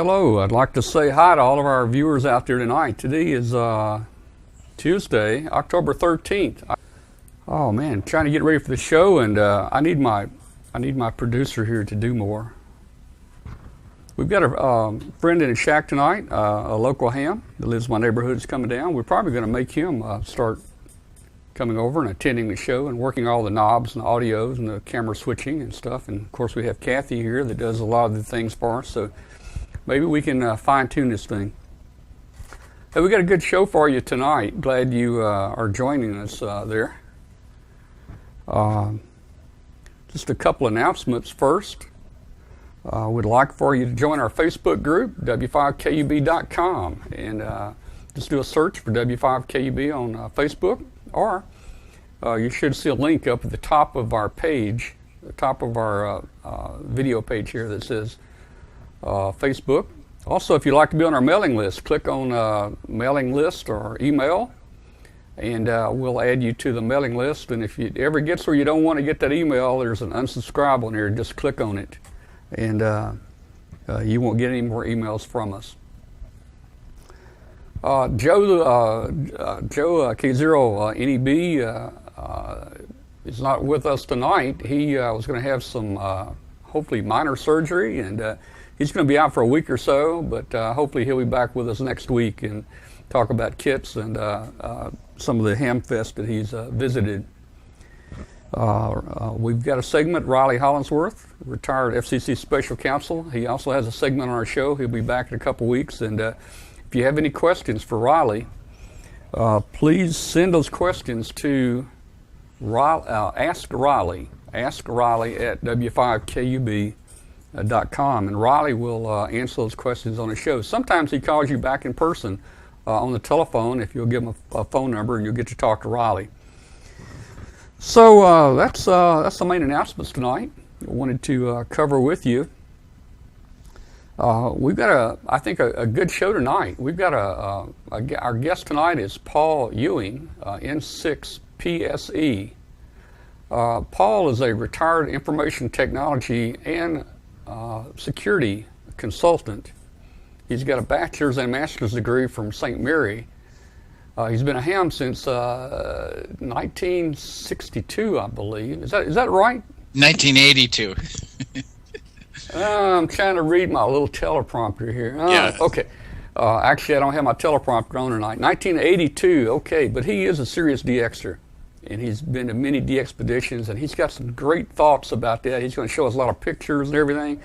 Hello, I'd like to say hi to all of our viewers out there tonight. Today is Tuesday, October 13th. Oh man, trying to get ready for the show, and I need my producer here to do more. We've got a friend in a shack tonight, a local ham that lives in my neighborhood is coming down. We're probably going to make him start coming over and attending the show and working all the knobs and the audios and the camera switching and stuff. And of course we have Kathy here that does a lot of the things for us, so maybe we can fine-tune this thing. Hey, we got a good show for you tonight. Glad you are joining us there. Just a couple announcements first. We'd like for you to join our Facebook group, W5KUB.com, and just do a search for W5KUB on Facebook, or you should see a link up at the top of our page, the top of our video page here that says Facebook. Also, if you'd like to be on our mailing list, click on mailing list or email, and we'll add you to the mailing list. And if it ever gets where you don't want to get that email, there's an unsubscribe on there. Just click on it, and you won't get any more emails from us. Joe K0 NEB is not with us tonight. He was going to have some hopefully minor surgery, and he's going to be out for a week or so, but hopefully he'll be back with us next week and talk about kits and some of the ham fest that he's visited. We've got a segment, Riley Hollingsworth, retired FCC Special Counsel. He also has a segment on our show. He'll be back in a couple weeks. And if you have any questions for Riley, please send those questions to Ask Riley at W5KUB.com, and Riley will answer those questions on the show. Sometimes he calls you back in person on the telephone if you'll give him a phone number, and you'll get to talk to Riley. So that's the main announcements tonight I wanted to cover with you. We've got I think a good show tonight. We've got our guest tonight is Paul Ewing, N6PSE. Paul is a retired information technology and security consultant. He's got a bachelor's and master's degree from St. Mary. He's been a ham since 1962, I believe. Is that right? 1982. I'm trying to read my little teleprompter here. Yeah. Okay. Actually, I don't have my teleprompter on tonight. 1982. Okay, but he is a serious DXer, and he's been to many DXpeditions, and he's got some great thoughts about that. He's going to show us a lot of pictures and everything.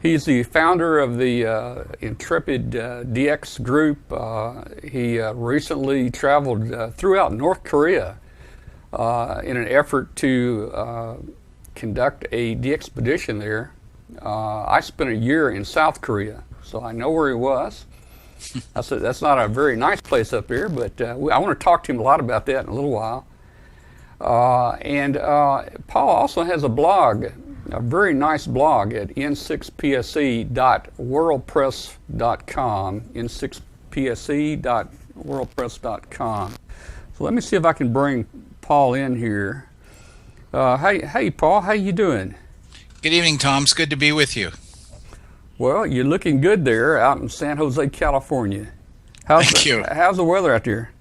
He's the founder of the Intrepid DX group. He recently traveled throughout North Korea in an effort to conduct a DXpedition there. I spent a year in South Korea, so I know where he was. I said, that's not a very nice place up here, but I want to talk to him a lot about that in a little while. And Paul also has a blog, a very nice blog at n6pse.worldpress.com, n6pse.worldpress.com. So let me see if I can bring Paul in here. Hey, Paul, how you doing? Good evening, Tom. It's good to be with you. Well, you're looking good there out in San Jose, California. Thank you. How's the weather out there?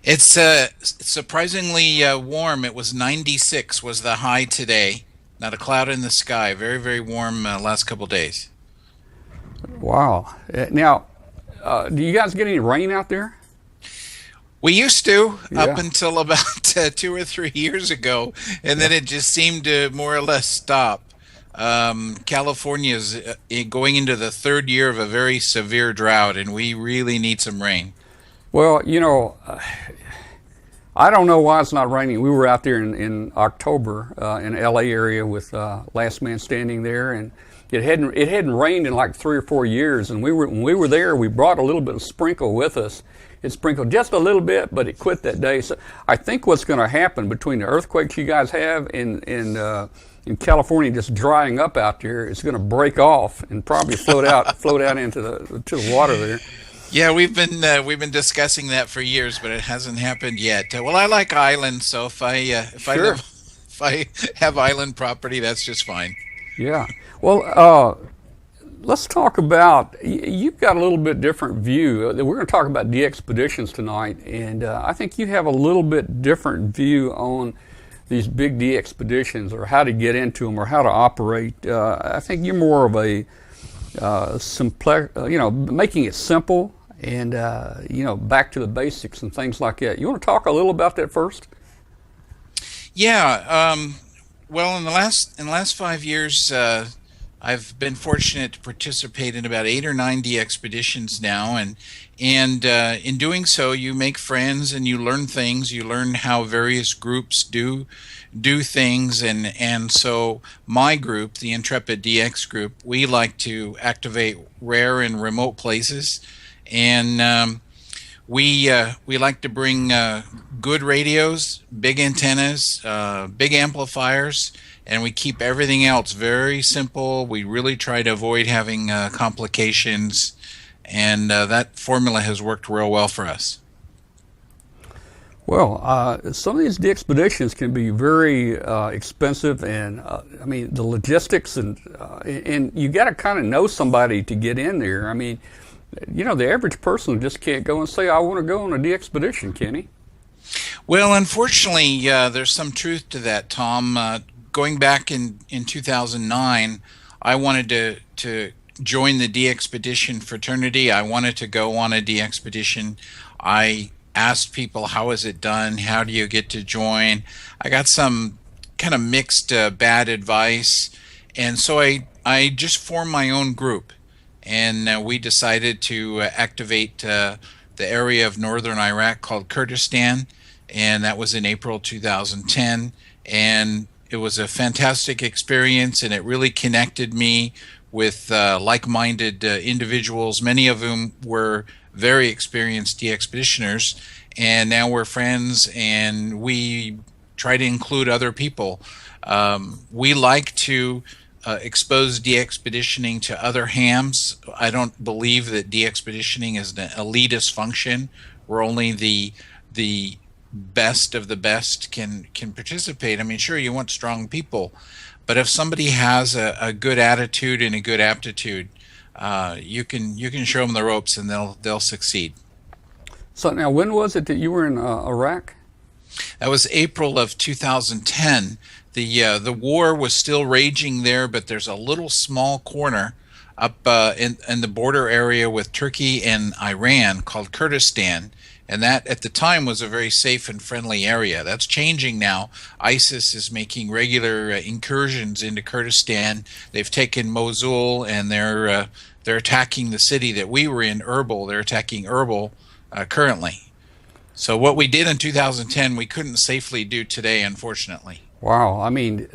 It's surprisingly warm. It was 96 was the high today. Not a cloud in the sky. Very, very warm last couple days. Wow. Now, do you guys get any rain out there? We used to, Yeah. up until about 2 or 3 years ago, and then it just seemed to more or less stop. California is going into the third year of a very severe drought, and we really need some rain. Well, you know, I don't know why it's not raining. We were out there in October in LA area with Last Man Standing there, and it hadn't rained in like 3 or 4 years. And when we were there, we brought a little bit of sprinkle with us. It sprinkled just a little bit, but it quit that day. So I think what's going to happen between the earthquakes you guys have in California just drying up out there, it's going to break off and probably float out into the water there. Yeah, we've been discussing that for years, but it hasn't happened yet. Well, I like islands, so if I have island property, that's just fine. Yeah. Well, let's talk about, you've got a little bit different view. We're going to talk about DXpeditions tonight, and I think you have a little bit different view on these big DXpeditions, or how to get into them, or how to operate. I think you're more of a making it simple and back to the basics and things like that. You want to talk a little about that first? Yeah. Well, in the last 5 years, I've been fortunate to participate in about 8 or 9 DXpeditions now, and in doing so, you make friends and you learn things. You learn how various groups do things, and so my group, the Intrepid DX group, we like to activate rare and remote places, and we like to bring good radios, big antennas, big amplifiers, and we keep everything else very simple. We really try to avoid having complications, and that formula has worked real well for us. Well, some of these DXpeditions can be very expensive, and I mean the logistics, and you got to kind of know somebody to get in there. I mean, the average person just can't go and say, "I want to go on a DXpedition," can he? Well, unfortunately, there's some truth to that, Tom. Going back in 2009, I wanted to join the DXpedition fraternity. I wanted to go on a DXpedition. I asked people, how is it done? How do you get to join? I got some kind of mixed bad advice. And so I just formed my own group. And we decided to activate the area of northern Iraq called Kurdistan. And that was in April 2010. And it was a fantastic experience, and it really connected me with like-minded individuals. Many of whom were very experienced DXpeditioners, and now we're friends, and we try to include other people. We like to expose DXpeditioning to other hams. I don't believe that DXpeditioning is an elitist function where only the best of the best can participate. I mean, sure, you want strong people, but if somebody has a good attitude and a good aptitude, you can show them the ropes and they'll succeed. So now, when was it that you were in Iraq? That was April of 2010. The war was still raging there, but there's a little small corner up in the border area with Turkey and Iran called Kurdistan. And that, at the time, was a very safe and friendly area. That's changing now. ISIS is making regular incursions into Kurdistan. They've taken Mosul, and they're attacking the city that we were in, Erbil. They're attacking Erbil currently. So what we did in 2010, we couldn't safely do today, unfortunately. Wow. I mean,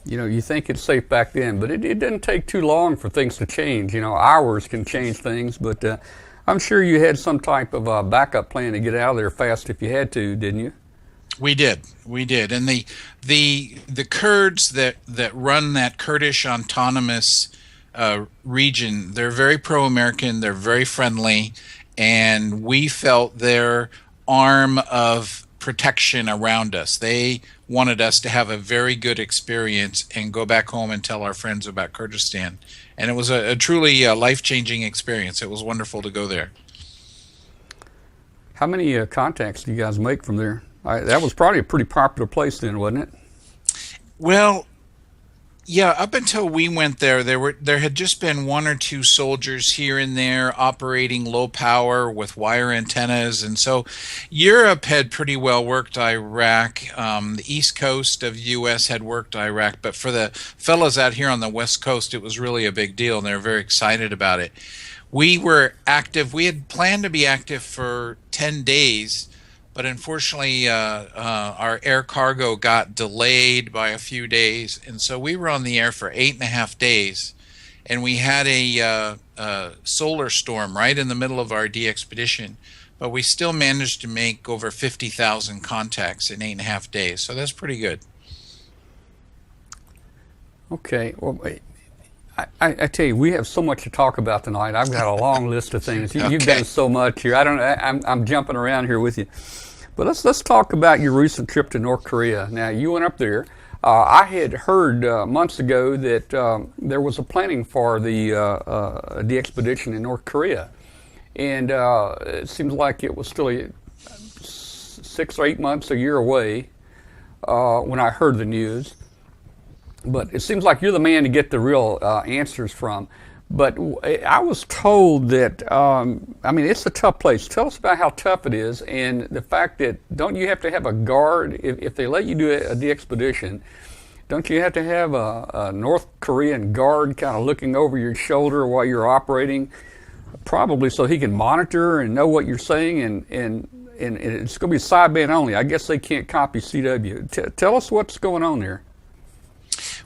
you think it's safe back then, but it didn't take too long for things to change. Hours can change things, but I'm sure you had some type of a backup plan to get out of there fast if you had to, didn't you? We did, and the Kurds that run that Kurdish autonomous region, they're very pro-American, they're very friendly, and we felt their arm of protection around us. They wanted us to have a very good experience and go back home and tell our friends about Kurdistan. And it was a truly life-changing experience. It was wonderful to go there. How many contacts do you guys make from there? That was probably a pretty popular place then, wasn't it? Well, yeah, up until we went there, there had just been 1 or 2 soldiers here and there operating low power with wire antennas, and so Europe had pretty well worked Iraq. The east coast of the U.S. had worked Iraq, but for the fellows out here on the west coast, it was really a big deal, and they were very excited about it. We were active. We had planned to be active for 10 days, but unfortunately, our air cargo got delayed by a few days, and so we were on the air for 8.5 days, and we had a solar storm right in the middle of our DXpedition, but we still managed to make over 50,000 contacts in 8.5 days, so that's pretty good. Okay, well, I tell you, we have so much to talk about tonight. I've got a long list of things. You've done so much here. I'm jumping around here with you. But let's talk about your recent trip to North Korea. Now, you went up there. I had heard months ago that there was a planning for the DXpedition in North Korea, and it seems like it was still 6 or 8 months, a year away when I heard the news. But it seems like you're the man to get the real answers from. But I was told that, I mean, it's a tough place. Tell us about how tough it is, and the fact that don't you have to have a guard if they let you do a DXpedition? Don't you have to have a North Korean guard kind of looking over your shoulder while you're operating, probably so he can monitor and know what you're saying, and it's going to be sideband only. I guess they can't copy CW. Tell us what's going on there.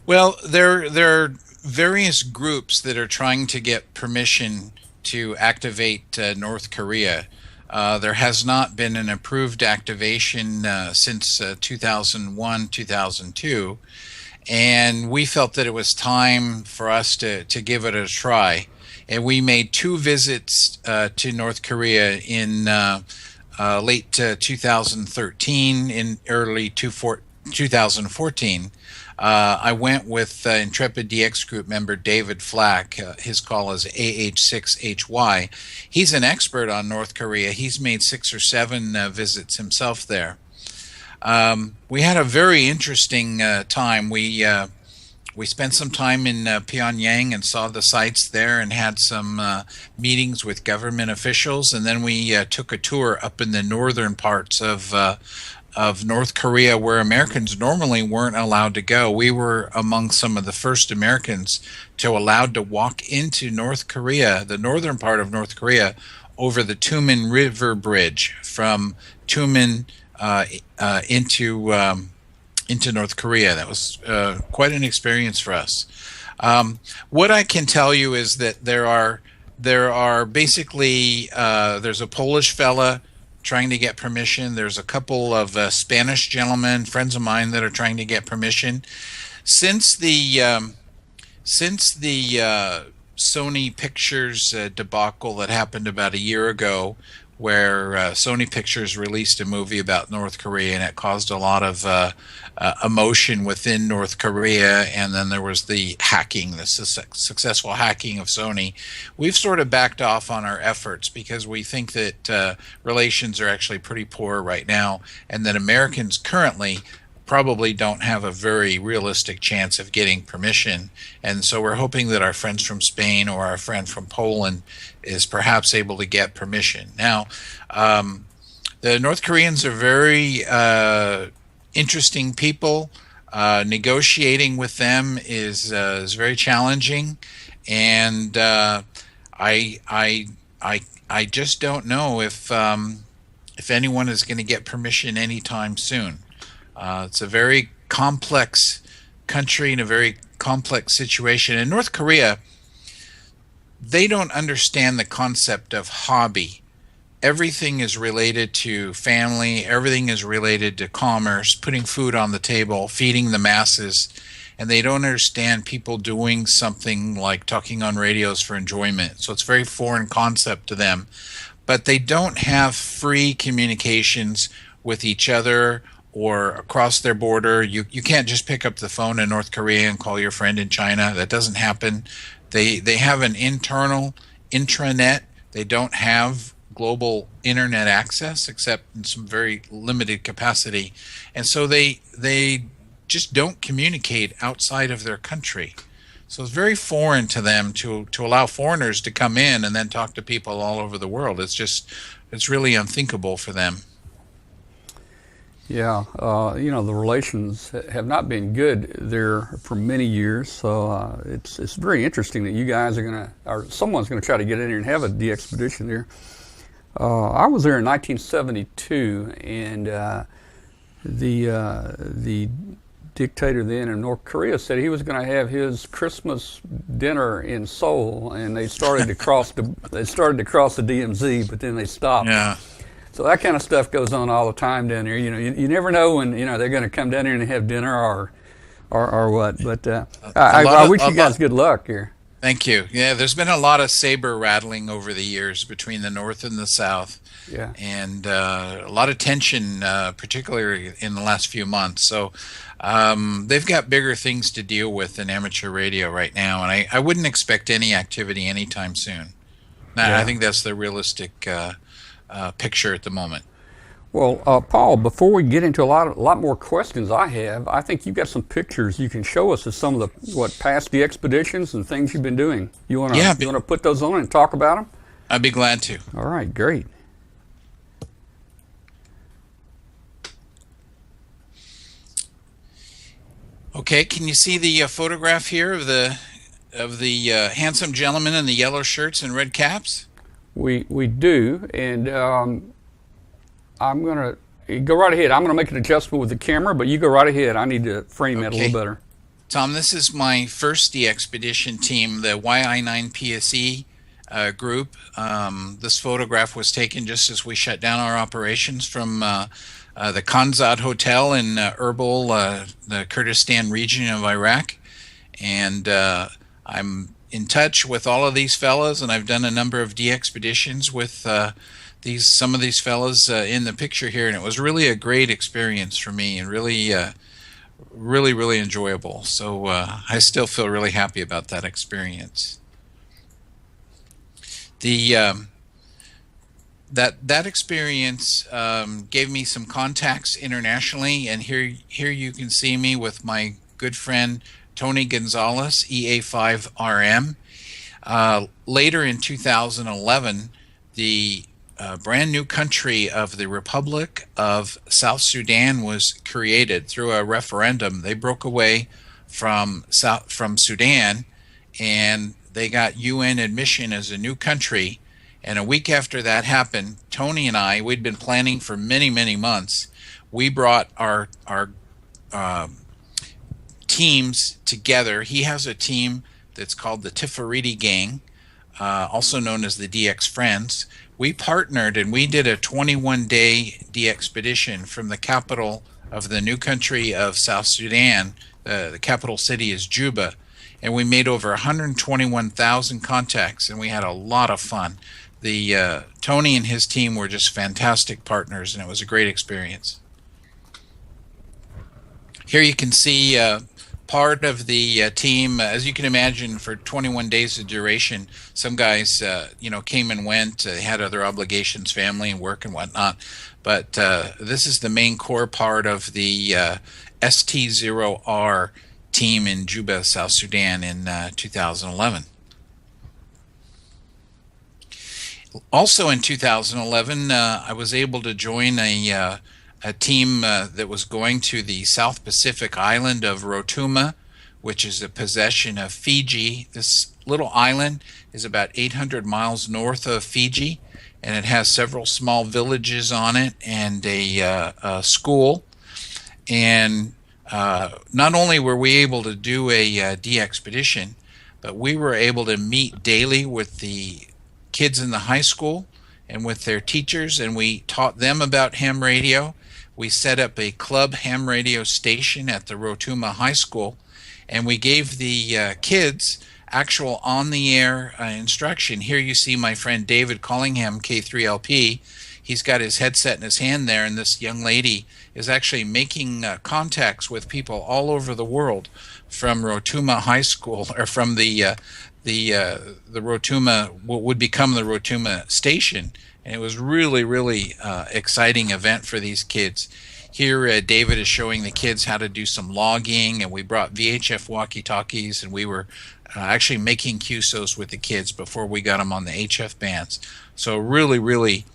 Well, there are various groups that are trying to get permission to activate North Korea. There has not been an approved activation since 2001, 2002, and we felt that it was time for us to give it a try. And we made 2 visits to North Korea in late 2013, in early 2014. I went with Intrepid DX Group member David Flack. His call is AH6HY. He's an expert on North Korea. He's made 6 or 7 visits himself there. We had a very interesting time. We spent some time in Pyongyang and saw the sites there and had some meetings with government officials, and then we took a tour up in the northern parts of North Korea, where Americans normally weren't allowed to go. We were among some of the first Americans to allowed to walk into North Korea, the northern part of North Korea, over the Tumen River Bridge from Tumen into North Korea. That was quite an experience for us. What I can tell you is that there are basically there's a Polish fella trying to get permission. There's a couple of Spanish gentlemen, friends of mine, that are trying to get permission. Since the Sony Pictures debacle that happened about a year ago, where Sony Pictures released a movie about North Korea, and it caused a lot of emotion within North Korea, and then there was the hacking, the successful hacking of Sony. We've sort of backed off on our efforts because we think that relations are actually pretty poor right now, and that Americans currently probably don't have a very realistic chance of getting permission. And so we're hoping that our friends from Spain or our friend from Poland is perhaps able to get permission. Now, the North Koreans are very interesting people. Negotiating with them is very challenging, and I just don't know if anyone is going to get permission anytime soon. It's a very complex country and a very complex situation. In North Korea, they don't understand the concept of hobby. Everything is related to family. Everything is related to commerce, putting food on the table, feeding the masses. And they don't understand people doing something like talking on radios for enjoyment. So it's a very foreign concept to them. But they don't have free communications with each other or across their border. You can't just pick up the phone in North Korea and call your friend in China. That doesn't happen. They have an internal intranet. They don't have global internet access except in some very limited capacity. And so they just don't communicate outside of their country. So it's very foreign to them to allow foreigners to come in and then talk to people all over the world. It's really unthinkable for them. Yeah, the relations have not been good there for many years, so it's very interesting that you guys are going to, or someone's going to try to get in here and have a DXpedition there. I was there in 1972, and the dictator then in North Korea said he was going to have his Christmas dinner in Seoul, and they started to cross the DMZ, but then they stopped. Yeah. So that kind of stuff goes on all the time down there. You never know when they're going to come down here and have dinner or what. But I wish you guys good luck here. Thank you. Yeah, there's been a lot of saber rattling over the years between the North and the South, Yeah. and a lot of tension, particularly in the last few months. So they've got bigger things to deal with than amateur radio right now, and I wouldn't expect any activity anytime soon. I Yeah. think that's the realistic picture at the moment. Well, Paul, before we get into a lot more questions I have, I think you've got some pictures you can show us of some of the past the expeditions and things you've been doing. Yeah, You wanna put those on and talk about them? I'd be glad to. All right, great. Okay, can you see the photograph here of the handsome gentleman in the yellow shirts and red caps? We do, and I'm gonna go right ahead. I'm gonna make an adjustment with the camera, but you go right ahead. I need to frame it a little better. Tom, this is my first DXpedition team, the YI9PSE group. This photograph was taken just as we shut down our operations from the Khanzad Hotel in Erbil, the Kurdistan region of Iraq. And I'm in touch with all of these fellows, and I've done a number of DXpeditions with some of these fellows in the picture here, and it was really a great experience for me, and really enjoyable. So I still feel really happy about that experience. The that experience gave me some contacts internationally, and here you can see me with my good friend Tony Gonzalez, EA5RM. Later in 2011, the brand new country of the Republic of South Sudan was created through a referendum. They broke away from Sudan, and they got UN admission as a new country. And a week after that happened, Tony and I, we'd been planning for many months. We brought our teams together. He has a team that's called the Tifariti Gang, also known as the DX Friends. We partnered and we did a 21-day DXpedition from the capital of the new country of South Sudan. The capital city is Juba, and we made over 121,000 contacts, and we had a lot of fun. The Tony and his team were just fantastic partners, and it was a great experience. Here you can see part of the team. As you can imagine, for 21 days of duration, some guys came and went. They had other obligations, family and work and whatnot. But this is the main core part of the ST0R team in Juba, South Sudan in 2011. Also in 2011, I was able to join a team that was going to the South Pacific island of Rotuma, which is a possession of Fiji. This little island is about 800 miles north of Fiji, and it has several small villages on it and a school. And not only were we able to do a DXpedition, but we were able to meet daily with the kids in the high school and with their teachers, and we taught them about ham radio. We set up a club ham radio station at the Rotuma High School, and we gave the kids actual on-the-air instruction. Here you see my friend David Collingham, K3LP. He's got his headset in his hand there, and this young lady is actually making contacts with people all over the world from Rotuma High School, or from the Rotuma, what would become the Rotuma station. And it was really exciting event for these kids. Here David is showing the kids how to do some logging, and we brought VHF walkie-talkies, and we were actually making QSOs with the kids before we got them on the HF bands. So really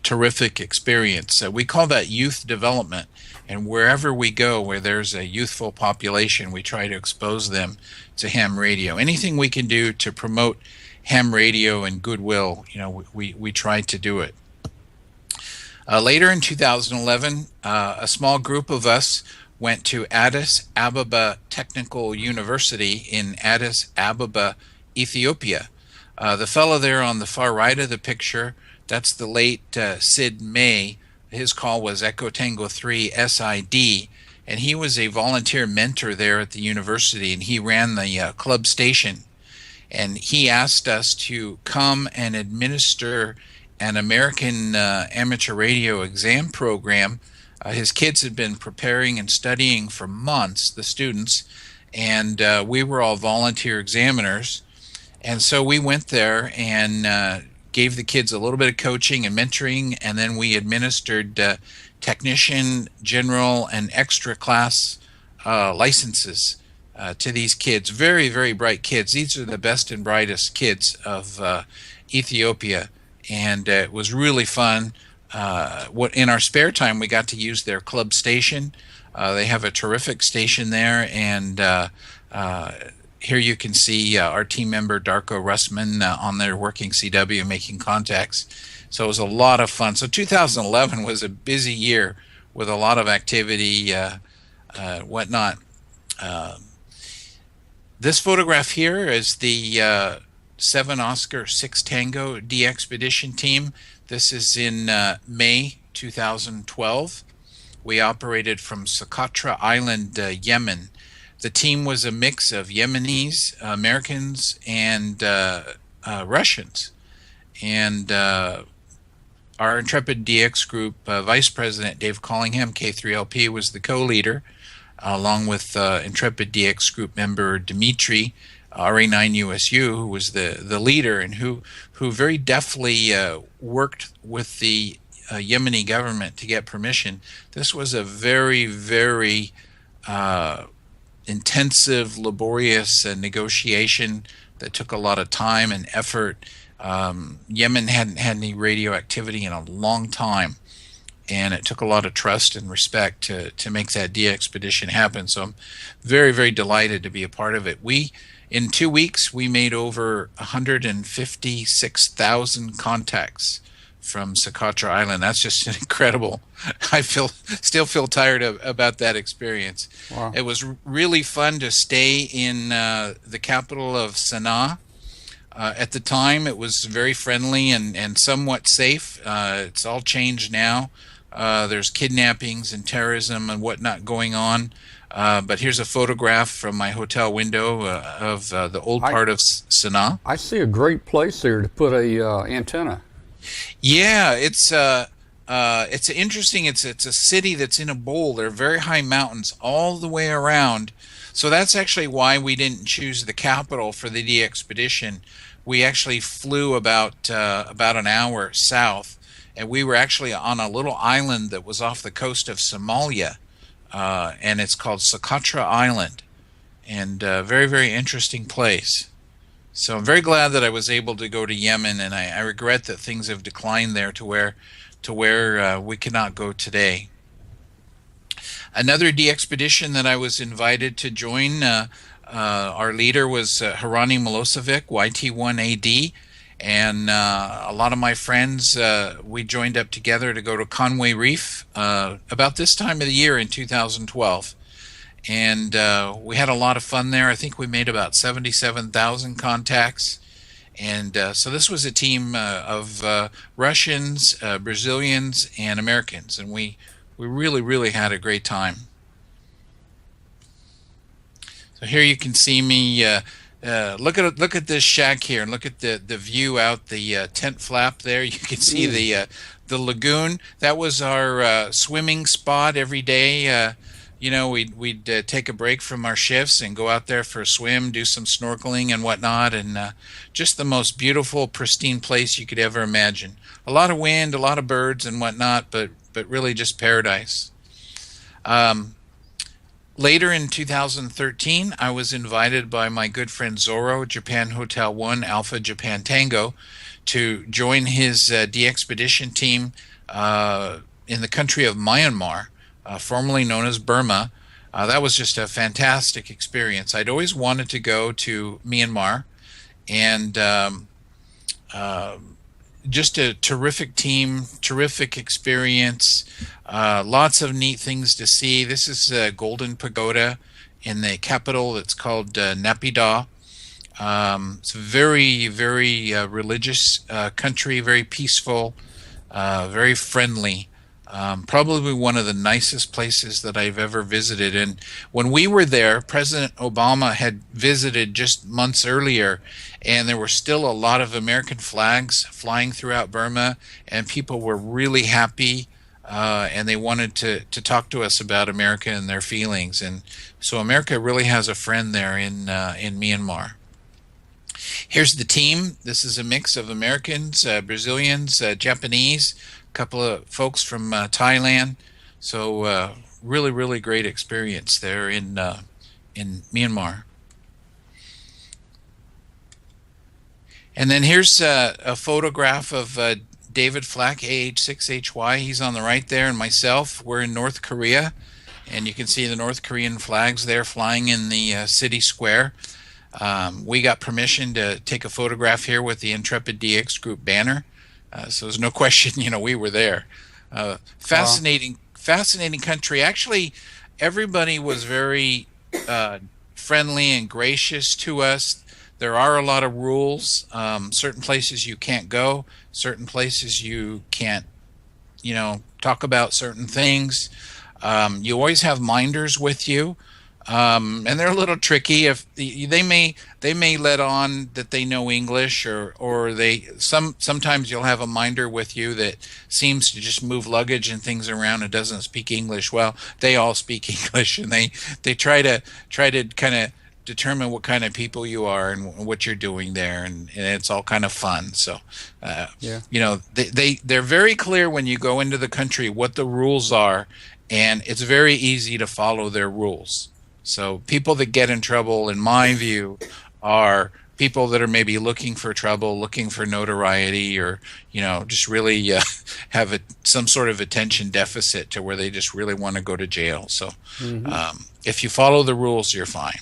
terrific experience. We call that youth development, and wherever we go where there's a youthful population, we try to expose them to ham radio. Anything we can do to promote ham radio and goodwill, we tried to do it. Later in 2011, a small group of us went to Addis Ababa Technical University in Addis Ababa, Ethiopia. The fellow there on the far right of the picture, that's the late Sid May. His call was Echo Tango 3 SID, and he was a volunteer mentor there at the university, and he ran the club station. and he asked us to come and administer an American amateur radio exam program. His kids had been preparing and studying for months, the students, and we were all volunteer examiners. And so we went there and gave the kids a little bit of coaching and mentoring, and then we administered technician, general, and extra class licenses to these kids. Very, very bright kids. These are the best and brightest kids of Ethiopia, and it was really fun. In our spare time, we got to use their club station. They have a terrific station there, and here you can see our team member Darko Russman on there working CW, making contacts. So it was a lot of fun. So 2011 was a busy year with a lot of activity, whatnot. This photograph here is the 7 Oscar 6 Tango DXpedition team. This is in May 2012. We operated from Socotra Island, Yemen. The team was a mix of Yemenis, Americans, and Russians. And our Intrepid DX group vice president, Dave Collingham, K3LP, was the co-leader, along with Intrepid DX group member Dimitri, RA9USU, who was the leader and who very deftly worked with the Yemeni government to get permission. This was a very, very intensive, laborious negotiation that took a lot of time and effort. Yemen hadn't had any radio activity in a long time, and it took a lot of trust and respect to make that DXpedition happen. So I'm very, very delighted to be a part of it. In 2 weeks, we made over 156,000 contacts from Socotra Island. That's just incredible. I still feel tired about that experience. Wow. It was really fun to stay in the capital of Sana'a. At the time, it was very friendly and somewhat safe. It's all changed now. There's kidnappings and terrorism and whatnot going on. But here's a photograph from my hotel window of the old part of Sana'a. I see a great place there to put a antenna. Yeah, it's interesting. It's a city that's in a bowl. There are very high mountains all the way around. So that's actually why we didn't choose the capital for the DXpedition. We actually flew about an hour south, and we were actually on a little island that was off the coast of Somalia, and it's called Socotra Island, and very, very interesting place. So I'm very glad that I was able to go to Yemen, and I regret that things have declined there to where we cannot go today. Another DXpedition that I was invited to join, our leader was Harani Milosevic, YT1AD, and a lot of my friends, we joined up together to go to Conway Reef about this time of the year in 2012. And we had a lot of fun there. I think we made about 77,000 contacts. And so this was a team of Russians, Brazilians, and Americans. And we really, really had a great time. So here you can see me. Look at this shack here, and look at the view out the tent flap there. You can see the lagoon. That was our swimming spot every day. We'd take a break from our shifts and go out there for a swim, do some snorkeling and whatnot, and just the most beautiful, pristine place you could ever imagine. A lot of wind, a lot of birds and whatnot, but really just paradise. Later in 2013, I was invited by my good friend Zorro, Japan Hotel 1, Alpha Japan Tango, to join his DXpedition team in the country of Myanmar, formerly known as Burma. That was just a fantastic experience. I'd always wanted to go to Myanmar, and just a terrific team, terrific experience, lots of neat things to see. This is Golden Pagoda in the capital. It's called Naypyidaw. It's a very, very religious country, very peaceful, very friendly. Probably one of the nicest places that I've ever visited. And when we were there, President Obama had visited just months earlier, and there were still a lot of American flags flying throughout Burma, and people were really happy, and they wanted to talk to us about America and their feelings. And so America really has a friend there in Myanmar. Here's the team. This is a mix of Americans, Brazilians, Japanese, a couple of folks from Thailand. So really, really great experience there in Myanmar. And then here's a photograph of David Flack, AH6HY. He's on the right there, and myself. We're in North Korea, and you can see the North Korean flags there flying in the city square. We got permission to take a photograph here with the Intrepid DX Group banner, so there's no question, we were there. Fascinating country. Actually, everybody was very friendly and gracious to us. There are a lot of rules. Certain places you can't go. Certain places you can't, talk about certain things. You always have minders with you. And they're a little tricky. If they may let on that they know English, or sometimes you'll have a minder with you that seems to just move luggage and things around and doesn't speak English. Well, they all speak English, and they try to kind of determine what kind of people you are and what you're doing there, and it's all kind of fun. So they're very clear when you go into the country what the rules are, and it's very easy to follow their rules. So people that get in trouble, in my view, are people that are maybe looking for trouble, looking for notoriety, or just really have some sort of attention deficit to where they just really want to go to jail. So if you follow the rules, you're fine.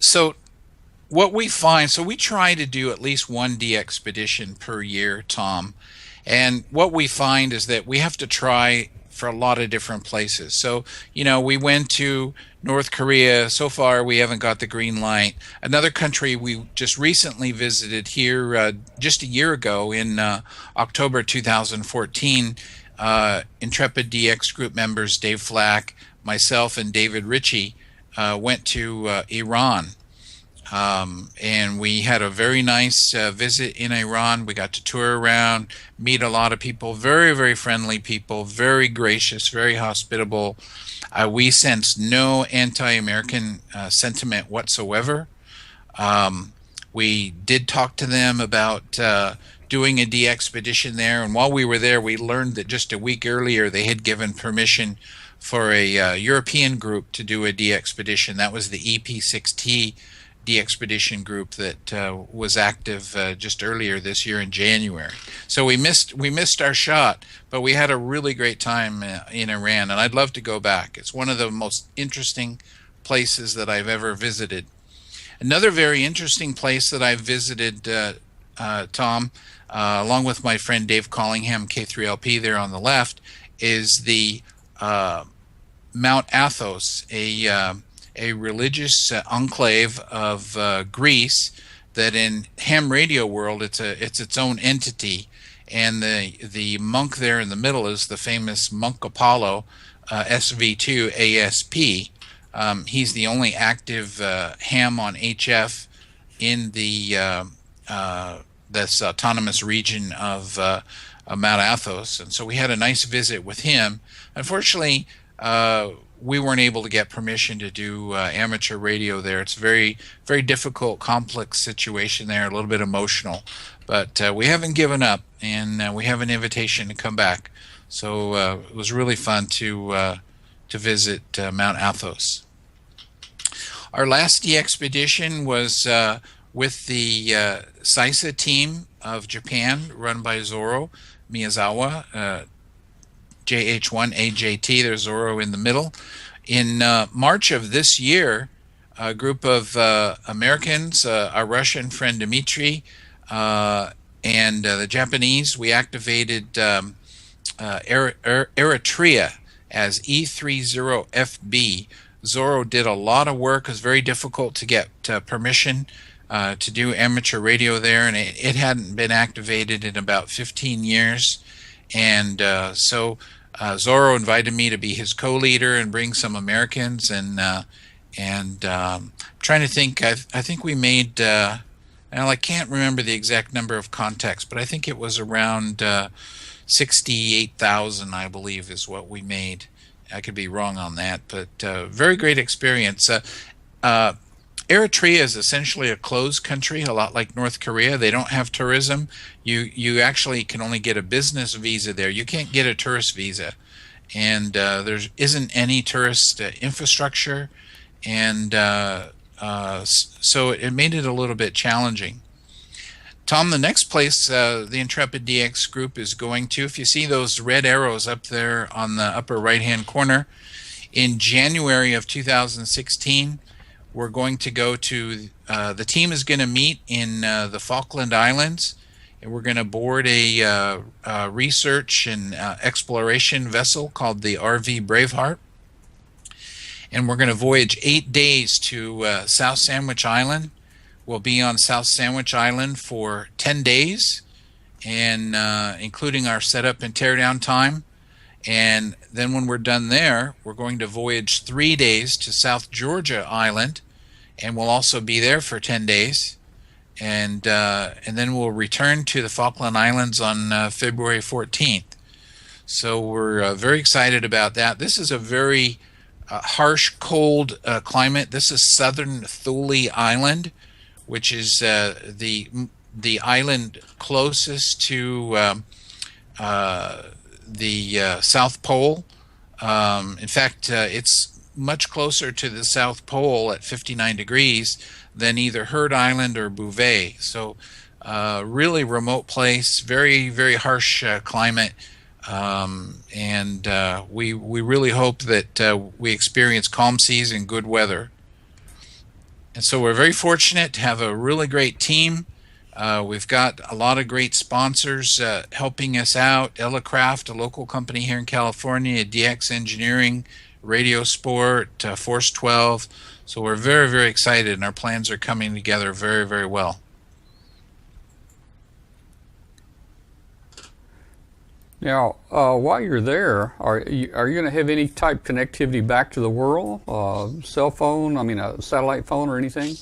So what we find, we try to do at least one DXpedition per year, Tom, and what we find is that we have to try for a lot of different places. So, we went to North Korea. So far, we haven't got the green light. Another country we just recently visited here just a year ago in October 2014, Intrepid DX Group members Dave Flack, myself, and David Ritchie went to Iran. And we had a very nice visit in Iran. We got to tour around, meet a lot of people, very, very friendly people, very gracious, very hospitable. We sensed no anti-American sentiment whatsoever. We did talk to them about doing a DXpedition there, and while we were there, we learned that just a week earlier they had given permission for a European group to do a DXpedition. That was the EP6T DXpedition group that was active just earlier this year in January. So we missed our shot, but we had a really great time in Iran, and I'd love to go back. It's one of the most interesting places that I've ever visited. Another very interesting place that I've visited, Tom, along with my friend Dave Collingham, K3LP there on the left, is the Mount Athos, a religious enclave of Greece that in ham radio world it's its own entity, and the monk there in the middle is the famous Monk Apollo, SV2 ASP. He's the only active ham on HF in the this autonomous region of Mount Athos, and so we had a nice visit with him. Unfortunately, we weren't able to get permission to do amateur radio there. It's a very, very difficult, complex situation there, a little bit emotional. But we haven't given up, and we have an invitation to come back. So it was really fun to visit Mount Athos. Our last DXpedition was with the SAISA team of Japan, run by Zoro Miyazawa, JH1AJT, there's Zoro in the middle. In March of this year, a group of Americans, our Russian friend Dmitry, and the Japanese, we activated Eritrea as E30FB. Zoro did a lot of work. It was very difficult to get permission to do amateur radio there, and it hadn't been activated in about 15 years. And Zorro invited me to be his co-leader and bring some Americans, and trying to think. I think we made. Now I can't remember the exact number of contacts, but I think it was around 68,000, I believe, is what we made. I could be wrong on that, but very great experience. Eritrea is essentially a closed country, a lot like North Korea. They don't have tourism. You actually can only get a business visa there. You can't get a tourist visa, and there isn't any tourist infrastructure, and so it made it a little bit challenging. Tom, the next place the Intrepid DX group is going to, if you see those red arrows up there on the upper right-hand corner, in January of 2016, we're going to go to, the team is going to meet in the Falkland Islands, and we're going to board a research and exploration vessel called the RV Braveheart. And we're going to voyage 8 days to South Sandwich Island. We'll be on South Sandwich Island for 10 days, and including our setup and teardown time. And then when we're done there, we're going to voyage 3 days to South Georgia Island, and we'll also be there for 10 days. And then we'll return to the Falkland Islands on February 14th. So we're very excited about that. This is a very harsh, cold climate. This is southern Thule Island, which is the island closest to the South Pole. In fact, it's much closer to the South Pole at 59 degrees than either Heard Island or Bouvet. So really remote place, very, very harsh climate. And we really hope that we experience calm seas and good weather. And so we're very fortunate to have a really great team. We've got a lot of great sponsors helping us out. Elecraft, a local company here in California, DX Engineering, Radio Sport, Force 12. So we're very, very excited, and our plans are coming together very, very well. Now, while you're there, are you going to have any type connectivity back to the world? Cell phone, I mean a satellite phone or anything?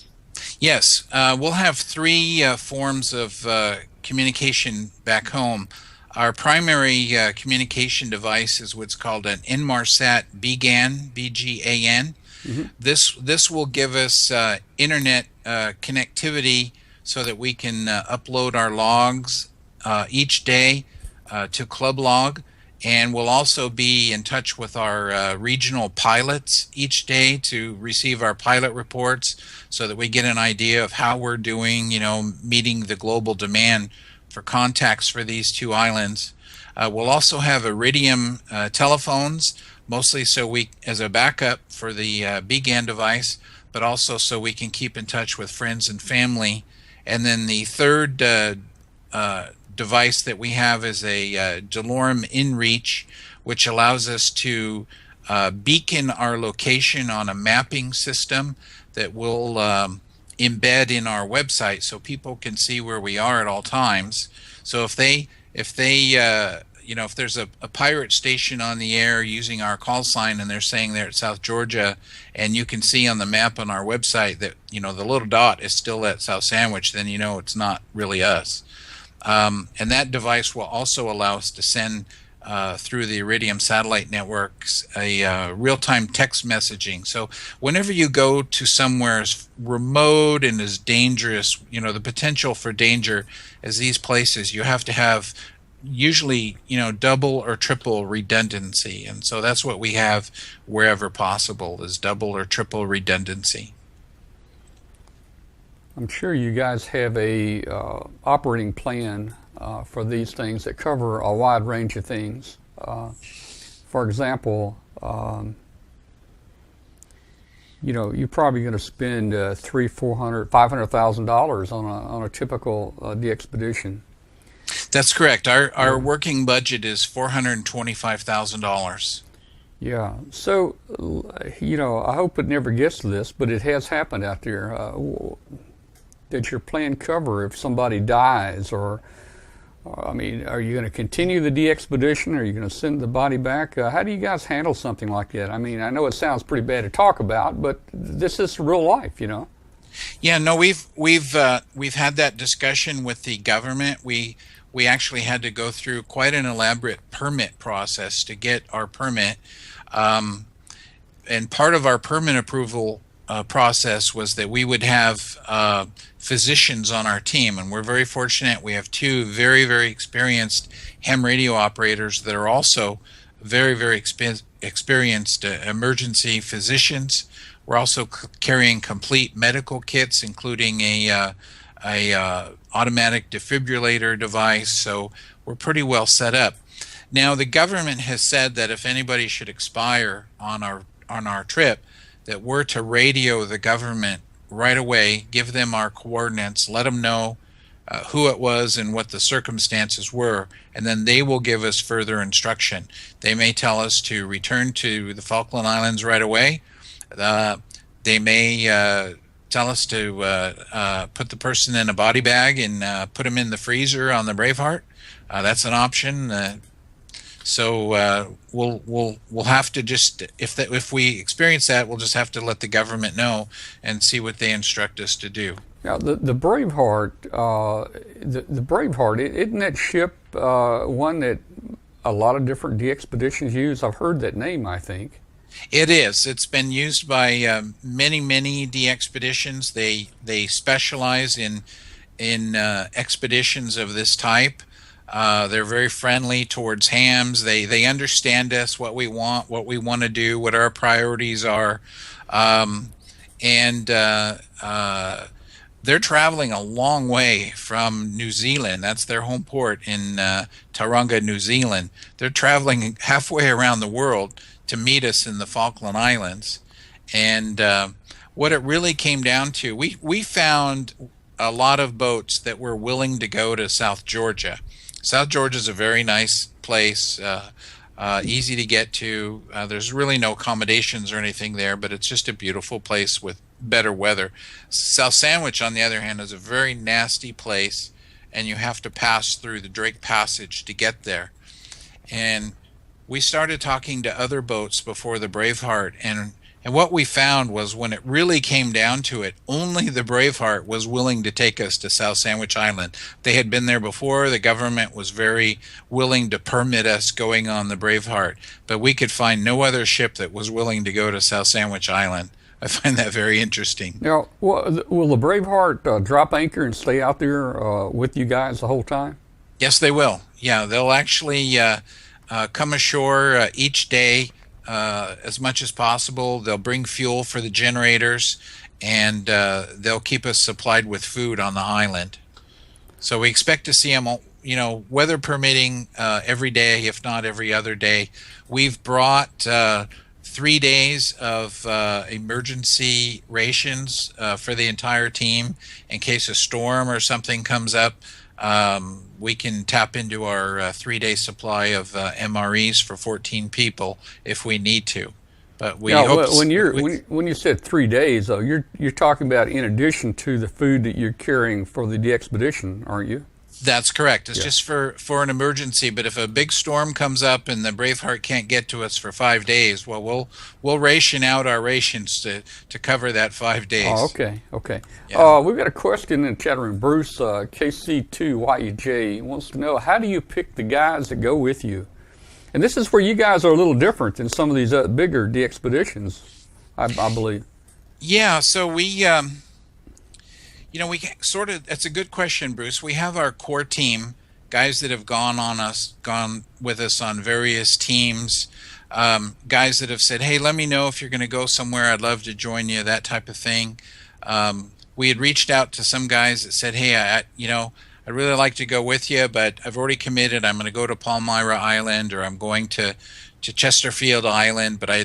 Yes, we'll have three forms of communication back home. Our primary communication device is what's called an Inmarsat BGAN, B-G-A-N. Mm-hmm. This will give us internet connectivity so that we can upload our logs each day to Club Log, and we'll also be in touch with our regional pilots each day to receive our pilot reports so that we get an idea of how we're doing, meeting the global demand for contacts for these two islands. We'll also have Iridium telephones, mostly so we, as a backup for the BGAN device, but also so we can keep in touch with friends and family. And then the third device that we have is a DeLorme InReach, which allows us to beacon our location on a mapping system that will embed in our website so people can see where we are at all times. So if there's a pirate station on the air using our call sign and they're saying they're at South Georgia, and you can see on the map on our website that the little dot is still at South Sandwich, then it's not really us. And that device will also allow us to send through the Iridium satellite networks a real-time text messaging. So whenever you go to somewhere as remote and as dangerous, the potential for danger as these places, you have to have usually double or triple redundancy. And so that's what we have wherever possible, is double or triple redundancy. I'm sure you guys have a operating plan for these things that cover a wide range of things. For example, you're probably going to spend $300,000, $400,000, $500,000 on a typical DXpedition. That's correct. Our working budget is $425,000. Yeah. So, I hope it never gets to this, but it has happened out there. That your plan cover if somebody dies or I mean, are you going to continue the DXpedition? Are you going to send the body back? How do you guys handle something like that? I mean, I know it sounds pretty bad to talk about, but this is real life, you know. Yeah, no, we've had that discussion with the government. We actually had to go through quite an elaborate permit process to get our permit, and part of our permit approval process was that we would have physicians on our team, and we're very fortunate. We have two very, very experienced ham radio operators that are also very, very experienced emergency physicians. We're also carrying complete medical kits, including a automatic defibrillator device. So we're pretty well set up. Now the government has said that if anybody should expire on our trip, that we're to radio the government right away, give them our coordinates, let them know who it was and what the circumstances were, and then they will give us further instruction. They may tell us to return to the Falkland Islands right away. They may tell us to put the person in a body bag and put them in the freezer on the Braveheart. That's an option. So we'll have to just, if we experience that, we'll just have to let the government know and see what they instruct us to do. Now the Braveheart, the Braveheart, isn't that ship one that a lot of different DXpeditions use? I've heard that name, I think. It is. It's been used by many DXpeditions. They specialize in expeditions of this type. They're very friendly towards hams. They understand us, what we want to do, what our priorities are, and they're traveling a long way from New Zealand. That's their home port in Tauranga, New Zealand. They're traveling halfway around the world to meet us in the Falkland Islands. And what it really came down to, we found a lot of boats that were willing to go to South Georgia. South Georgia is a very nice place, easy to get to. There's really no accommodations or anything there, but it's just a beautiful place with better weather. South Sandwich, on the other hand, is a very nasty place, and you have to pass through the Drake Passage to get there. And we started talking to other boats before the Braveheart, and what we found was when it really came down to it, only the Braveheart was willing to take us to South Sandwich Island. They had been there before. The government was very willing to permit us going on the Braveheart, but we could find no other ship that was willing to go to South Sandwich Island. I find that very interesting. Now, will the Braveheart drop anchor and stay out there with you guys the whole time? Yes, they will. Yeah, they'll actually come ashore each day as much as possible. They'll bring fuel for the generators, and they'll keep us supplied with food on the island. So we expect to see them, weather permitting, every day, if not every other day. We've brought 3 days of emergency rations for the entire team in case a storm or something comes up. We can tap into our 3-day supply of MREs for 14 people if we need to. But we hope when you said 3 days, though, you're talking about in addition to the food that you're carrying for the DXpedition, aren't you? That's correct. It's just for an emergency. But if a big storm comes up and the Braveheart can't get to us for 5 days, well, we'll ration out our rations to cover that 5 days. Oh, okay. Yeah. We've got a question in the chat room. Bruce, KC2YEJ, wants to know, how do you pick the guys that go with you? And this is where you guys are a little different than some of these bigger DXpeditions, I believe. Yeah, so we it's a good question, Bruce. We have our core team, guys that have gone with us on various teams, guys that have said, hey, let me know if you're going to go somewhere. I'd love to join you, that type of thing. We had reached out to some guys that said, hey, I'd really like to go with you, but I've already committed. I'm going to go to Palmyra Island, or I'm going to Chesterfield Island, but I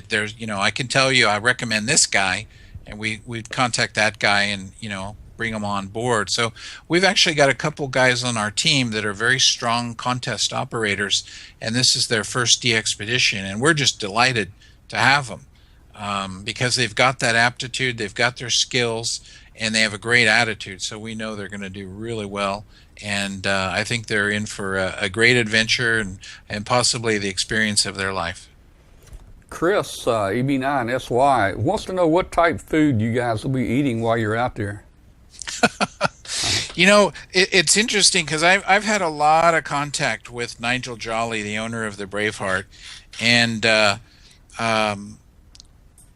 can tell you I recommend this guy, and we'd contact that guy and, bring them on board. So we've actually got a couple guys on our team that are very strong contest operators, and this is their first DXpedition, and we're just delighted to have them because they've got that aptitude, they've got their skills, and they have a great attitude. So we know they're going to do really well. and I think they're in for a great adventure and possibly the experience of their life. Chris, EB9SY, wants to know what type food you guys will be eating while you're out there. You know, it's interesting because I've had a lot of contact with Nigel Jolly, the owner of the Braveheart, and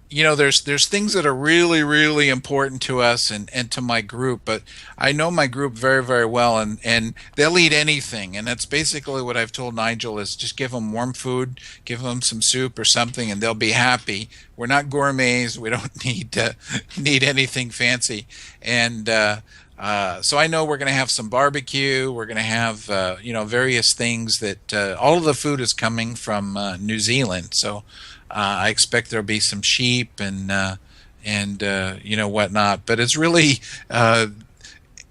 you know, there's things that are really, really important to us and to my group, but I know my group very, very well, and they'll eat anything, and that's basically what I've told Nigel is just give them warm food, give them some soup or something, and they'll be happy. We're not gourmets. We don't need anything fancy, and so I know we're going to have some barbecue. We're going to have you know, various things that all of the food is coming from New Zealand, so. I expect there'll be some sheep and you know, whatnot, but it's really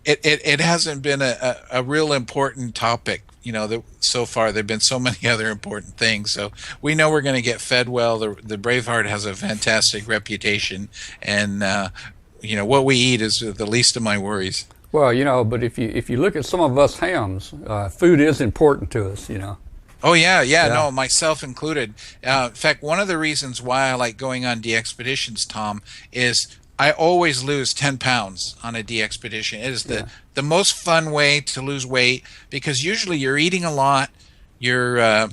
it hasn't been a real important topic. You know, so far there've been so many other important things. So we know we're going to get fed well. The Braveheart has a fantastic reputation, and you know, what we eat is the least of my worries. Well, you know, but if you look at some of us hams, food is important to us. You know. Oh, yeah, no, myself included. In fact, one of the reasons why I like going on DXpeditions, Tom, is I always lose 10 pounds on a DXpedition. It is the most fun way to lose weight because usually you're eating a lot, you're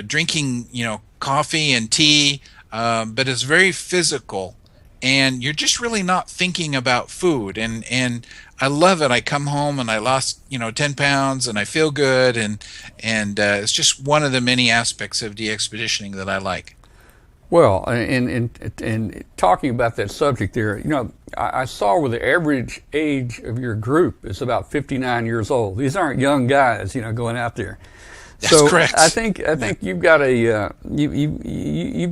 drinking, you know, coffee and tea, but it's very physical, and you're just really not thinking about food. And I love it. I come home and I lost, you know, 10 pounds and I feel good. And it's just one of the many aspects of DXpeditioning that I like. Well, and talking about that subject there, you know, I saw where the average age of your group is about 59 years old. These aren't young guys, you know, going out there. That's correct. I think you've got you've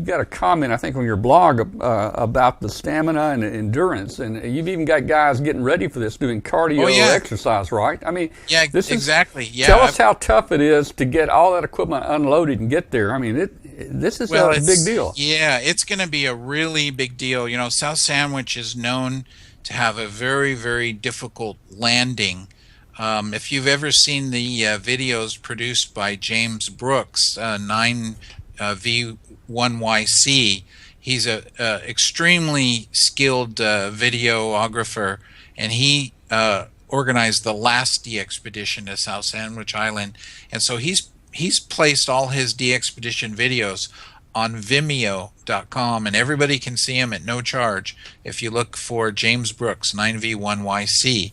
got a comment, I think, on your blog about the stamina and the endurance, and you've even got guys getting ready for this, doing cardio exercise, right? I mean, exactly. Tell us how tough it is to get all that equipment unloaded and get there. I mean, this is a big deal. Yeah, it's going to be a really big deal. You know, South Sandwich is known to have a very, very difficult landing. If you've ever seen the videos produced by James Brooks, 9V1YC, he's a extremely skilled videographer, and he organized the last DXpedition to South Sandwich Island, and so he's placed all his DXpedition videos on Vimeo.com, and everybody can see them at no charge if you look for James Brooks 9V1YC.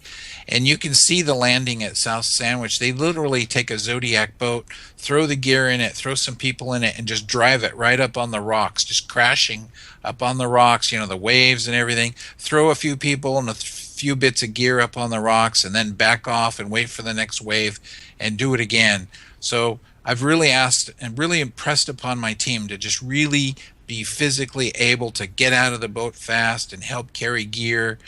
And you can see the landing at South Sandwich. They literally take a Zodiac boat, throw the gear in it, throw some people in it, and just drive it right up on the rocks, just crashing up on the rocks, you know, the waves and everything. Throw a few people and a few bits of gear up on the rocks, and then back off and wait for the next wave and do it again. So I've really asked and really impressed upon my team to just really be physically able to get out of the boat fast and help carry gear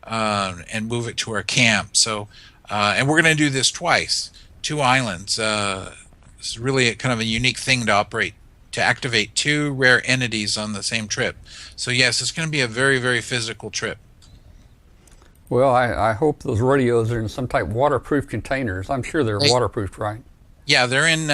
and move it to our camp. So, and we're going to do this twice, 2 islands. It's really kind of a unique thing to activate 2 rare entities on the same trip. So yes, it's going to be a very, very physical trip. Well, I hope those radios are in some type of waterproof containers. I'm sure they're waterproof, right? Yeah, they're in.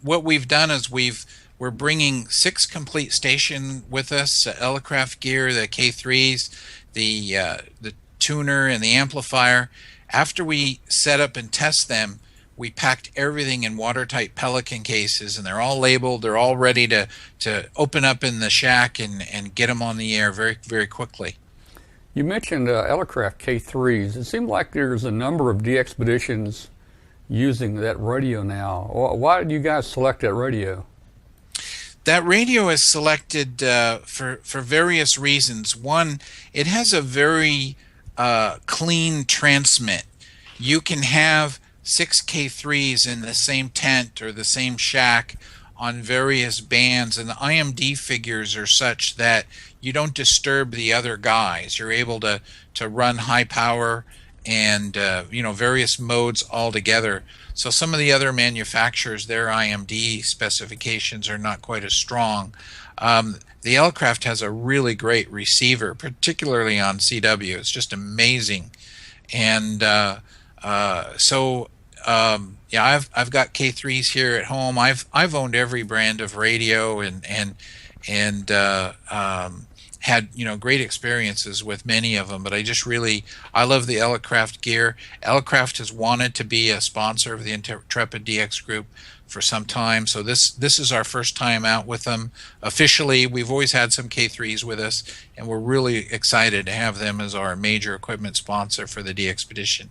What we've done is we're bringing 6 complete station with us: Elecraft gear, the K3s, the tuner, and the amplifier. After we set up and test them, we packed everything in watertight Pelican cases, and they're all labeled. They're all ready to open up in the shack and get them on the air very, very quickly. You mentioned Elecraft K3s. It seemed like there's a number of DXpeditions using that radio now. Why did you guys select that radio? That radio is selected for various reasons. One, it has a very clean transmit. You can have 6 K3s in the same tent or the same shack on various bands, and the IMD figures are such that you don't disturb the other guys. You're able to run high power and you know, various modes all together. So some of the other manufacturers, their IMD specifications are not quite as strong. The Elecraft has a really great receiver, particularly on CW. It's just amazing. And Yeah, I've got K3s here at home. I've owned every brand of radio and had great experiences with many of them. But I love the Elecraft gear. Elecraft has wanted to be a sponsor of the Intrepid DX Group for some time, so this is our first time out with them officially. We've always had some K3s with us, and we're really excited to have them as our major equipment sponsor for the DXpedition.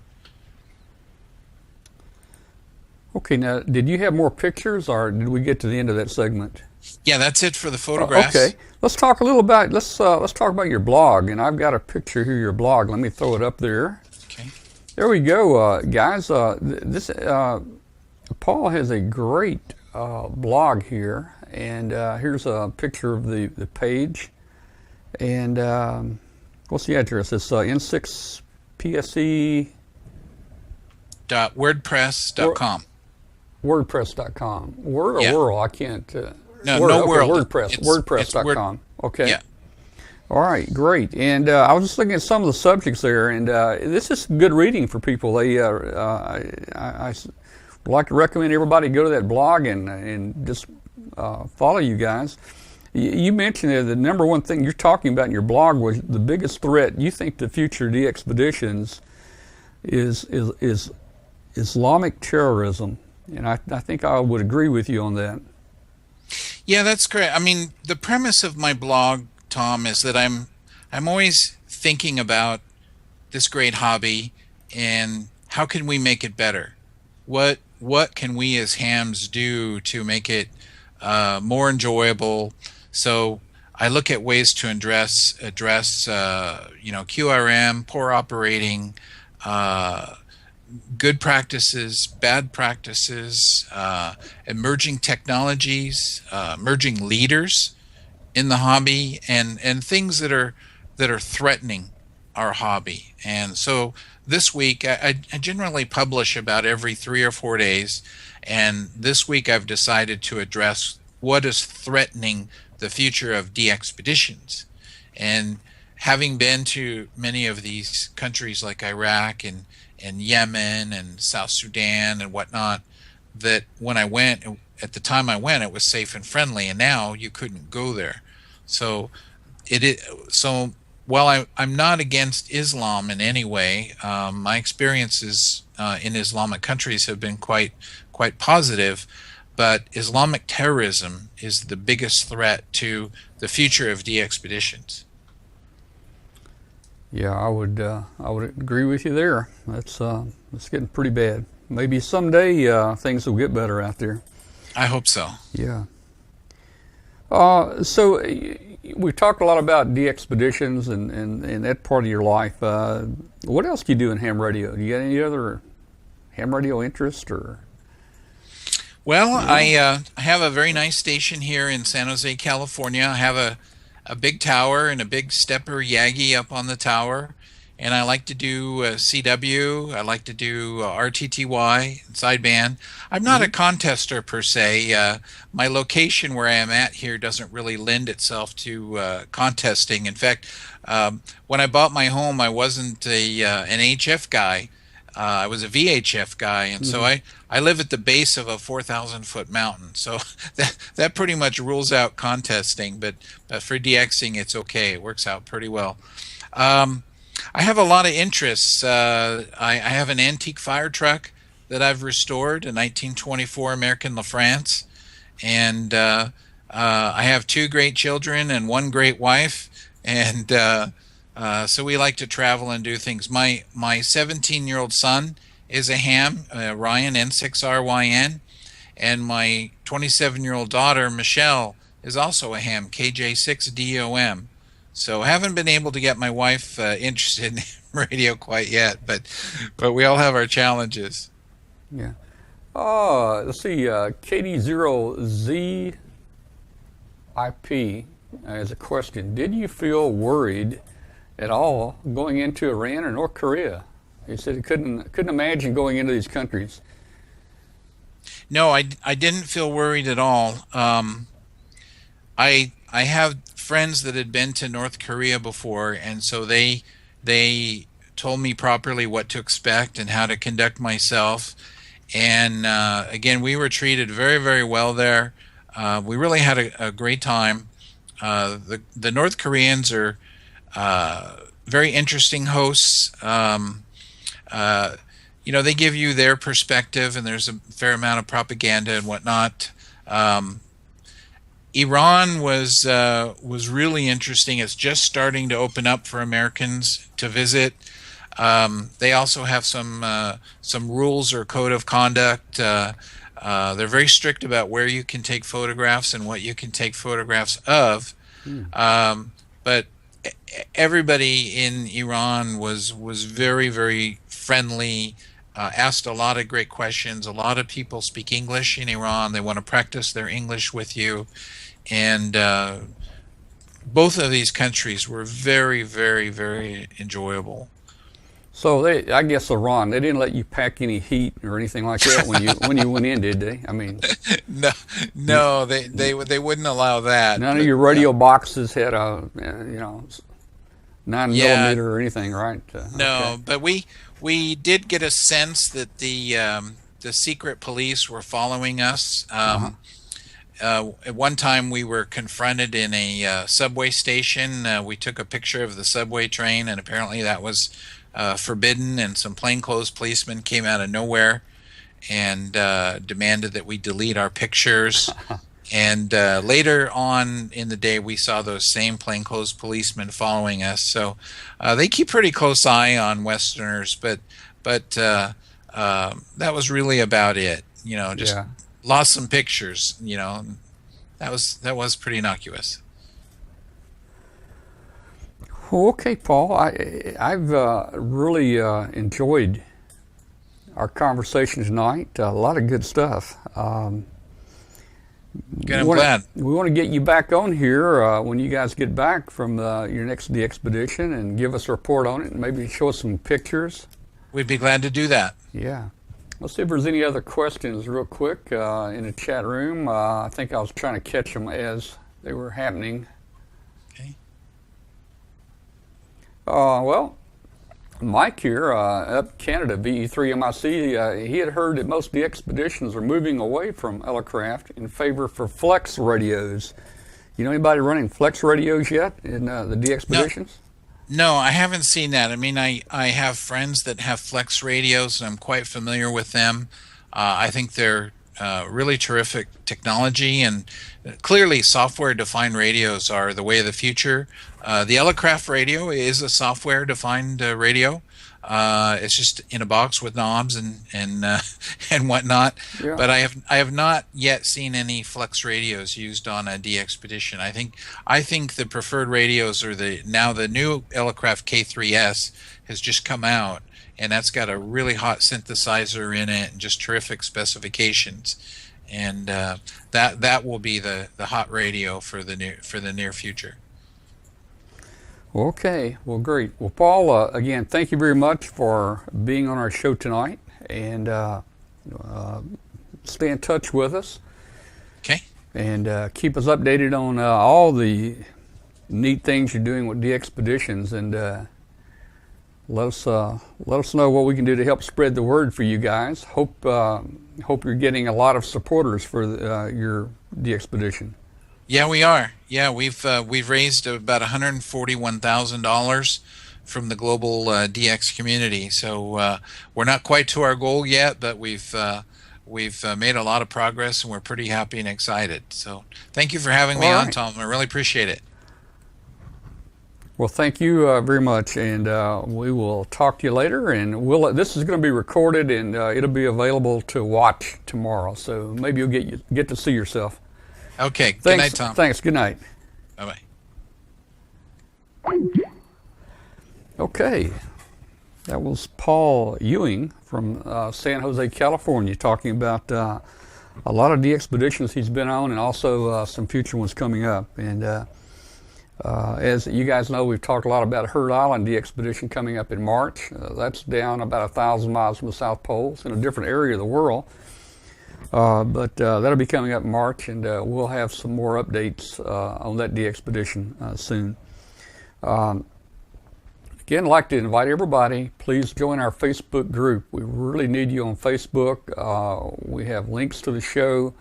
Okay, now did you have more pictures, or did we get to the end of that segment? Yeah, that's it for the photographs. Okay, let's talk a little about let's talk about your blog, and I've got a picture here of your blog. Let me throw it up there. Okay. There we go, guys. This Paul has a great blog here, and here's a picture of the page. And what's the address? It's N6PSE. .wordpress.com. WordPress.com. Word or Yeah. Whirl? I can't. No, Word, no okay, Whirl. WordPress. WordPress.com. Okay. Yeah. All right, great. And I was just looking at some of the subjects there, and this is good reading for people. They, I would like to recommend everybody go to that blog and just follow you guys. You mentioned that the number one thing you're talking about in your blog was the biggest threat you think to future DXpeditions is Islamic terrorism, and I think I would agree with you on that. Yeah, that's correct. I mean, the premise of my blog, Tom, is that I'm always thinking about this great hobby and how can we make it better? What can we as hams do to make it more enjoyable? So I look at ways to address QRM, poor operating, good practices, bad practices, emerging technologies, emerging leaders in the hobby, and things that are threatening our hobby. And so this week, I generally publish about every 3 or 4 days, and this week I've decided to address what is threatening the future of DXpeditions. And having been to many of these countries like Iraq and Yemen and South Sudan and whatnot, that when I went, at the time I went, it was safe and friendly, and now you couldn't go there. So while I'm not against Islam in any way, my experiences in Islamic countries have been quite positive, but Islamic terrorism is the biggest threat to the future of DXpeditions. Yeah, I would agree with you there. That's getting pretty bad. Maybe someday things will get better out there. I hope so. Yeah. So we've talked a lot about DXpeditions and that part of your life. What else do you do in ham radio? Do you got any other ham radio interest or? Well, I have a very nice station here in San Jose, California. I have a big tower and a big stepper Yagi up on the tower, and I like to do CW. I like to do RTTY sideband. I'm not a contester per se. My location where I am at here doesn't really lend itself to contesting. In fact, when I bought my home, I wasn't an HF guy. I was a VHF guy, and so I live at the base of a 4,000-foot mountain. So that pretty much rules out contesting, but for DXing, it's okay. It works out pretty well. I have a lot of interests. I have an antique fire truck that I've restored, a 1924 American LaFrance, and I have 2 great children and 1 great wife, and so we like to travel and do things. My 17-year-old son is a ham, Ryan, N6RYN, and my 27-year-old daughter, Michelle, is also a ham, KJ6DOM. So I haven't been able to get my wife interested in radio quite yet, but we all have our challenges. Yeah. Let's see, KD0ZIP has a question. Did you feel worried at all going into Iran or North Korea? He said he couldn't imagine going into these countries. No, I didn't feel worried at all. I have friends that had been to North Korea before, and so they told me properly what to expect and how to conduct myself. And again, we were treated very, very well there. We really had a great time. The North Koreans are very interesting hosts. They give you their perspective, and there's a fair amount of propaganda and whatnot. Iran was really interesting. It's just starting to open up for Americans to visit. They also have some rules or code of conduct. They're very strict about where you can take photographs and what you can take photographs of. But everybody in Iran was very, very friendly. Asked a lot of great questions. A lot of people speak English in Iran. They want to practice their English with you. And both of these countries were very, very, very enjoyable. So I guess Iran, they didn't let you pack any heat or anything like that when you went in, did they? I mean, no, they wouldn't allow that. None of your radio boxes had a 9mm or anything, right? No, okay. But we did get a sense that the secret police were following us. At one time, we were confronted in a subway station. We took a picture of the subway train, and apparently that was forbidden. And some plainclothes policemen came out of nowhere and demanded that we delete our pictures. And later on in the day, we saw those same plainclothes policemen following us. So they keep pretty close eye on Westerners, but that was really about it. Just lost some pictures. That was pretty innocuous. Well, okay, Paul. I've really enjoyed our conversation tonight. A lot of good stuff. Good, I'm glad. We want to get you back on here when you guys get back from your next DXpedition and give us a report on it and maybe show us some pictures. We'd be glad to do that. Yeah. Let's see if there's any other questions real quick in the chat room. I think I was trying to catch them as they were happening. Okay. Well, Mike here, up Canada, VE3MIC, he had heard that most DXpeditions are moving away from Elecraft in favor for flex radios. You know anybody running flex radios yet in the DXpeditions? No, I haven't seen that. I mean, I have friends that have flex radios, and I'm quite familiar with them. I think they're really terrific technology, and clearly software-defined radios are the way of the future. The Elecraft radio is a software-defined radio. It's just in a box with knobs and whatnot. Yeah. But I have not yet seen any flex radios used on a DXpedition. I think the preferred radios are the new Elecraft K3S has just come out, and that's got a really hot synthesizer in it and just terrific specifications. And that will be the hot radio for the near future. Okay, well, great. Well, Paul, again, thank you very much for being on our show tonight, and stay in touch with us. Okay. And keep us updated on all the neat things you're doing with DXpeditions, and let us know what we can do to help spread the word for you guys. Hope you're getting a lot of supporters for your DXpedition. Yeah, we are. Yeah, we've raised about $141,000 from the global DX community. So we're not quite to our goal yet, but we've made a lot of progress, and we're pretty happy and excited. So thank you for having me on, Tom. I really appreciate it. Well, thank you very much, and we will talk to you later. And this is going to be recorded, and it'll be available to watch tomorrow. So maybe you'll get to see yourself. Okay. Good night, Tom. Thanks. Good night. Bye-bye. Okay. That was Paul Ewing from San Jose, California, talking about a lot of DXpeditions he's been on, and also some future ones coming up. And as you guys know, we've talked a lot about Herd Island DXpedition coming up in March. That's down about 1,000 miles from the South Pole. It's in a different area of the world. But that'll be coming up in March, and we'll have some more updates on that DXpedition soon. Again, I'd like to invite everybody, please join our Facebook group. We really need you on Facebook. We have links to the show.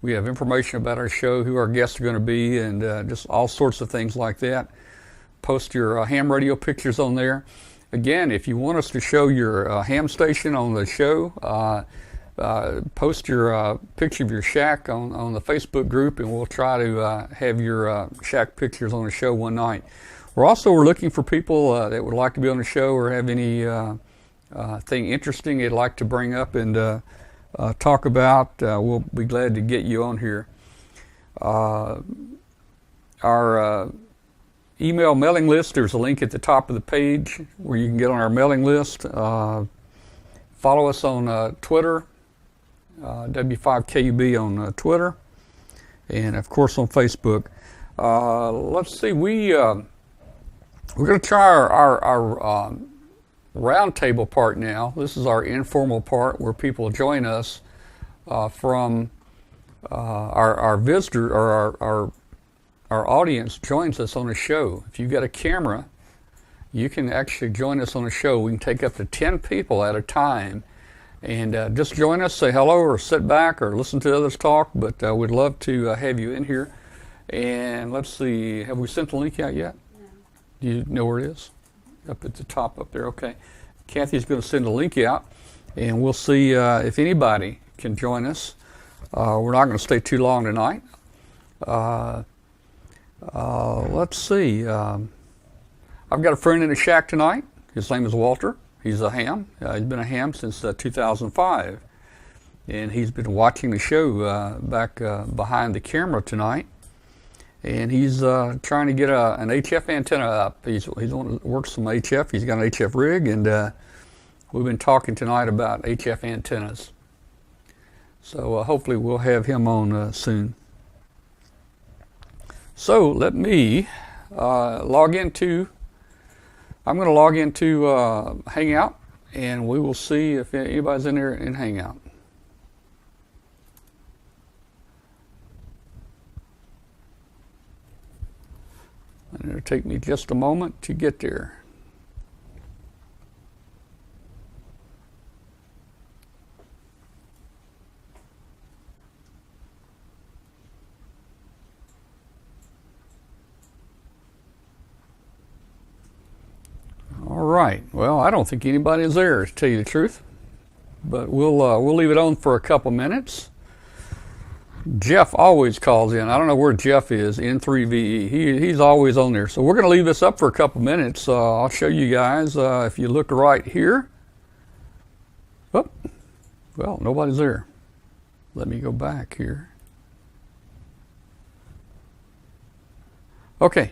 We have information about our show, who our guests are going to be, and just all sorts of things like that. Post your ham radio pictures on there. Again, if you want us to show your ham station on the show, post your picture of your shack on the Facebook group, and we'll try to have your shack pictures on the show one night. We're looking for people that would like to be on the show or have any thing interesting they'd like to bring up and talk about. We'll be glad to get you on here. Our email mailing list, there's a link at the top of the page where you can get on our mailing list. Follow us on Twitter, W5KUB on Twitter, and of course on Facebook. Let's see, we're going to try our roundtable part now. This is our informal part where people join us from our visitor or our audience joins us on the show. If you've got a camera, you can actually join us on the show. We can take up to 10 people at a time, and just join us, say hello, or sit back, or listen to others talk. But we'd love to have you in here. And let's see, have we sent the link out yet? Do you know where it is? Up at the top up there, okay. Kathy's going to send a link out, and we'll see if anybody can join us. We're not going to stay too long tonight. Let's see. I've got a friend in the shack tonight. His name is Walter. He's a ham. He's been a ham since 2005. And he's been watching the show back behind the camera tonight. And he's trying to get an HF antenna up. He's works some HF. He's got an HF rig, and we've been talking tonight about HF antennas. So hopefully we'll have him on soon. So let me log into. I'm going to log into Hangout, and we will see if anybody's in there in Hangout. And it'll take me just a moment to get there. All right. Well, I don't think anybody is there, to tell you the truth, but we'll leave it on for a couple minutes. Jeff always calls in. I don't know where Jeff is, N3VE. He's always on there. So we're going to leave this up for a couple minutes. I'll show you guys. If you look right here. Oh, well, nobody's there. Let me go back here. Okay.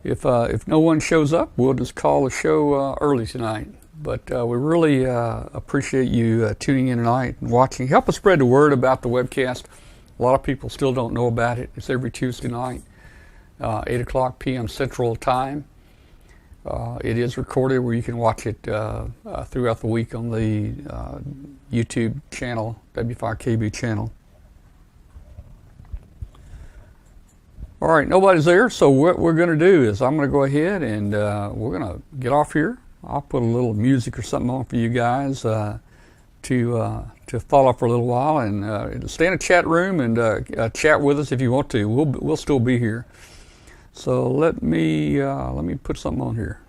If no one shows up, we'll just call the show early tonight. But we really appreciate you tuning in tonight and watching. Help us spread the word about the webcast. A lot of people still don't know about it. It's every Tuesday night, 8 o'clock p.m. Central Time. It is recorded where you can watch it throughout the week on the YouTube channel, W5KB channel. All right, nobody's there, so what we're going to do is I'm going to go ahead and we're going to get off here. I'll put a little music or something on for you guys to follow for a little while, and stay in the chat room and chat with us if you want to. We'll still be here. So let me put something on here.